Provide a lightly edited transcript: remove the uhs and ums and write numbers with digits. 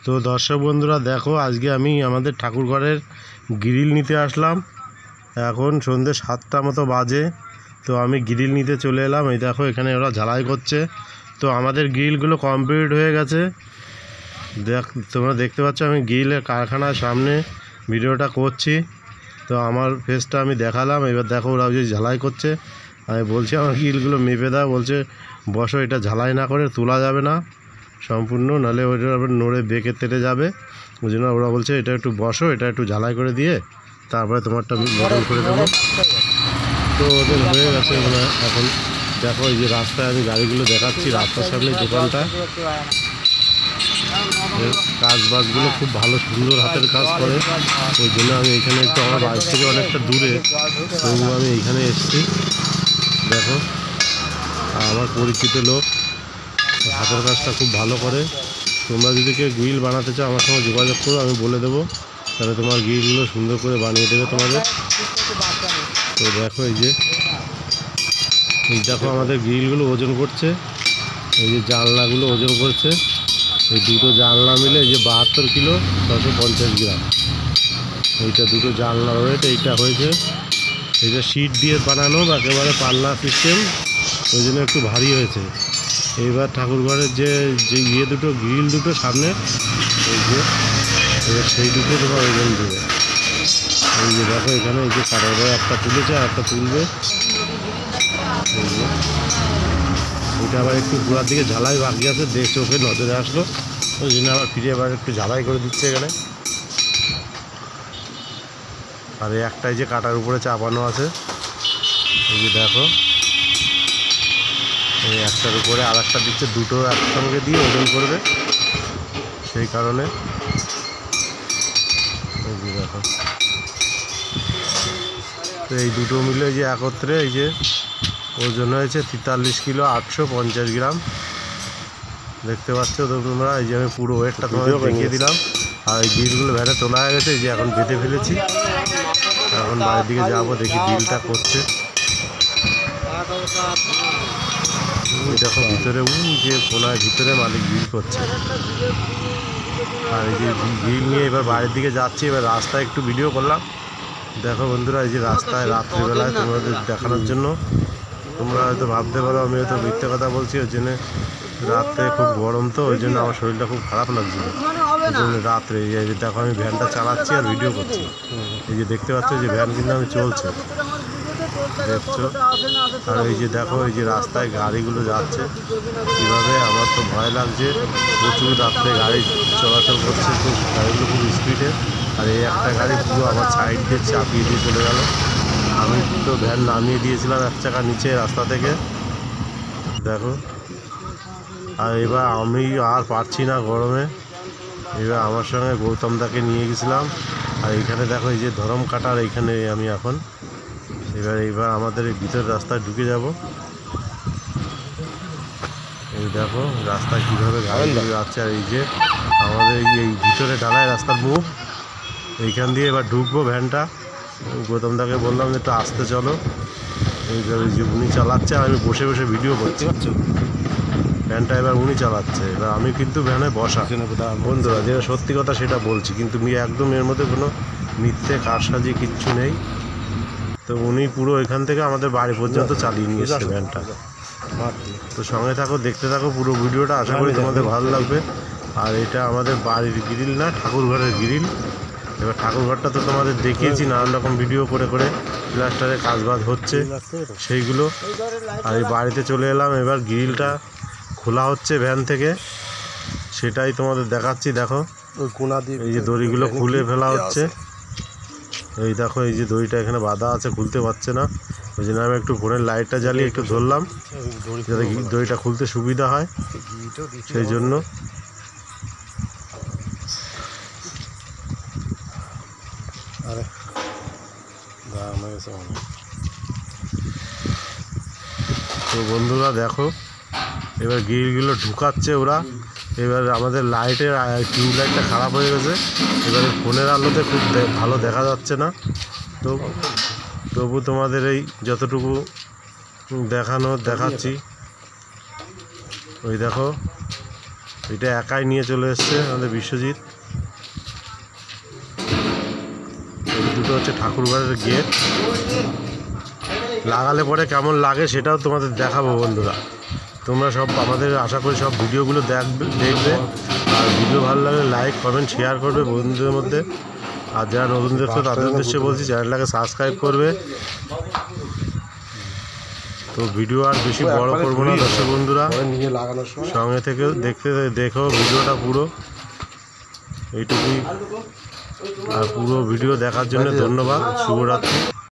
তো দর্শক বন্ধুরা দেখো, আজকে আমি আমাদের ঠাকুরঘরের গ্রিল নিতে আসলাম। এখন সন্ধ্যে 7টা মতো বাজে। তো আমি গ্রিল নিতে চলে এলাম। এই দেখো এখানে ওরা ঝালাই করছে। তো আমাদের গ্রিলগুলো কমপ্লিট হয়ে গেছে। তোমরা দেখতে পাচ্ছ আমি গ্রিলের কারখানার সামনে ভিডিওটা করছি। তো আমার ফেসটা আমি দেখালাম। এবার দেখো ওরা যে ঝালাই করছে, আমি বলছি আমার গ্রিলগুলো মেপে দাও। বলছে বসো, এটা ঝালাই না করে তোলা যাবে না সম্পূর্ণ, নাহলে ওইটা আবার নড়ে বেঁকে তেড়ে যাবে। ওই জন্য ওরা বলছে এটা একটু বসো, এটা একটু ঝালাই করে দিয়ে তারপরে তোমারটা মডেল করে দেবো। তো ওদের হয়ে গেছে। এখন দেখো এই যে রাস্তায় আমি গাড়িগুলো দেখাচ্ছি, রাস্তার সামনে দোকানটা। কাজ বাজগুলো খুব ভালো সুন্দর হাতের কাজ করে। ওই জন্য আমি এখানে একটু, আমার বাড়ি থেকে অনেকটা দূরে, তবু আমি এইখানে এসেছি। দেখো আমার পরিচিত লোক, হাতের কাজটা খুব ভালো করে। তোমরা যদি কেউ গ্রিল বানাতে চাও আমার সঙ্গে যোগাযোগ করো, আমি বলে দেবো, তাহলে তোমার গ্রিলগুলো সুন্দর করে বানিয়ে দেবে তোমাদের। তো দেখো এই দেখো আমাদের গ্রিলগুলো ওজন করছে। এই যে জানলাগুলো ওজন করছে। এই দুটো জানলা মিলে এই যে 72 কিলো 650 গ্রাম। এইটা দুটো জানলার ওয়েট এইটা হয়েছে। এইটা শিট দিয়ে বানানো, একেবারে পাল্লা সিস্টেম, ওই জন্য একটু ভারী হয়েছে। এইবার ঠাকুরঘরের যে দুটো গ্রিল দুটো সামনে, এই যে এবার সেই দুটো তোমার ওজন দেবে। এই যে দেখো এখানে এই যে কাটার ঘরে একটা তুলেছে আর একটা তুলবে। এই যে ওইটা আবার একটু গোড়ার দিকে ঝালাই বাকি আছে, চোখে নজরে আসলো, ওই জন্য আবার ফিরে আবার একটু ঝালাই করে দিচ্ছে এখানে। আর এই একটাই যে কাটার উপরে চাপানো আছে, এই যে দেখো এই একটার উপরে আর একটা দিচ্ছে, দুটো একসঙ্গে দিয়ে ওজন করবে, সেই কারণে। এই যে দেখো, তো এই দুটো মিলে যে একত্রে এই যে ওজন হয়েছে 43 কিলো 850 গ্রাম। দেখতে পাচ্ছ তো তোমরা। এই যে আমি পুরো ওয়েটটা তোমাদের দেখিয়ে দিলাম। আর এই গ্রিলগুলো ভ্যানে তোলা হয়ে গেছে। এই যে এখন বেঁধে ফেলেছি, এখন বাড়ির দিকে যাবো, দেখি গ্রিলটা করছে। দেখো ভিতরে যে কোনায় ভিতরে মালিক গ্রিল করছে। আর এই যে গ্রিল নিয়ে এবার বাড়ির দিকে যাচ্ছি। এবার রাস্তায় একটু ভিডিও করলাম। দেখো বন্ধুরা, এই যে রাস্তায় রাত্রিবেলায় তোমাদের দেখানোর জন্য। তোমরা হয়তো ভাবতে পারো আমি হয়তো মিথ্যে কথা বলছি, ওই জন্য রাত্রে খুব গরম, তো ওই জন্য আমার শরীরটা খুব খারাপ লাগছিল। ওই জন্য রাত্রে এই যে দেখো আমি ভ্যানটা চালাচ্ছি আর ভিডিও করছি। এই যে দেখতে পাচ্ছ যে ভ্যান কিন্তু আমি চলছে, দেখছো। আর এই যে দেখো এই যে রাস্তায় গাড়িগুলো যাচ্ছে কীভাবে, আমার তো ভয় লাগছে। প্রচুর রাত্রে গাড়ি চলাচল করছে, খুব গাড়িগুলো খুব স্পিডে। আর এই একটা গাড়ি পুরো আমার সাইড দিয়ে চাপিয়ে দিয়ে চলে গেল। আমি তো ভ্যান নামিয়ে দিয়েছিলাম 1 চাকা নিচে রাস্তা থেকে, দেখো। আর এবার আমি আর পারছি না গরমে। এবার আমার সঙ্গে গৌতমদাকে নিয়ে গেছিলাম। আর এইখানে দেখো এই যে ধরম কাটার, এইখানে আমি এখন এইবার আমাদের এই ভিতর রাস্তায় ঢুকে যাব। এই দেখো রাস্তায় কীভাবে গাড়ি যাচ্ছে। আর এই যে আমাদের এই ভিতরে ঢালাই রাস্তার মুখ, এইখান দিয়ে এবার ঢুকবো ভ্যানটা। গৌতমদাকে বললাম যে একটু আসতে চলো। এই যে উনি চালাচ্ছে, আমি বসে বসে ভিডিও করছি। ভ্যানটা এবার উনি চালাচ্ছে, এবার আমি কিন্তু ভ্যানে বসা। বন্ধুরা যেটা সত্যি কথা সেটা বলছি, কিন্তু একদম এর মধ্যে কোনো মিথ্যে কারসাজি কিচ্ছু নেই। তো উনি পুরো এখান থেকে আমাদের বাড়ি পর্যন্ত চালিয়ে নিয়ে এসছে ভ্যানটা। তো সঙ্গে থাকো, দেখতে থাকো পুরো ভিডিওটা, আশা করি তোমাদের ভালো লাগবে। আর এটা আমাদের বাড়ির গ্রিল না, ঠাকুরঘরের গ্রিল। এবার ঠাকুরঘরটা তো তোমাদের দেখিয়েছি, নানান রকম ভিডিও করে করে প্লাস্টারের কাজবাজ হচ্ছে সেইগুলো। আর এই বাড়িতে চলে এলাম, এবার গ্রিলটা খোলা হচ্ছে ভ্যান থেকে, সেটাই তোমাদের দেখাচ্ছি। দেখো এই যে দড়িগুলো খুলে ফেলা হচ্ছে। এই দেখো এই যে দড়িটা এখানে বাঁধা আছে, খুলতে পারছে না। ওই জন্য আমি একটু ফোনের লাইটটা জ্বালিয়ে একটু ধরলাম, যাতে দড়িটা খুলতে সুবিধা হয়, সেই জন্য। তো বন্ধুরা দেখো এবার গ্রিলগুলো ঢুকাচ্ছে ওরা। এবার আমাদের লাইটের টিউবলাইটটা খারাপ হয়ে গেছে, এবারে ফোনের আলোতে খুব ভালো দেখা যাচ্ছে না। তো তবু তোমাদের এই যতটুকু দেখাচ্ছি। ওই দেখো এটা একাই নিয়ে চলে এসছে আমাদের বিশ্বজিৎ। এই দুটো হচ্ছে ঠাকুরঘরের গেট। লাগালে পরে কেমন লাগে সেটাও তোমাদের দেখাবো বন্ধুরা। তোমরা সব আমাদের আশা করি সব ভিডিওগুলো দেখবে। আর ভিডিও ভালো লাগলে লাইক কমেন্ট শেয়ার করবে বন্ধুদের মধ্যে। আর যারা নতুন দেখছো তাদের উদ্দেশ্যে বলছি চ্যানেলটাকে সাবস্ক্রাইব করবে। তো ভিডিও আর বেশি বড় করবো না দর্শক বন্ধুরা, সঙ্গে থেকে দেখো ভিডিওটা পুরো এইটুকুই। আর পুরো ভিডিও দেখার জন্য ধন্যবাদ। শুভরাত্রি।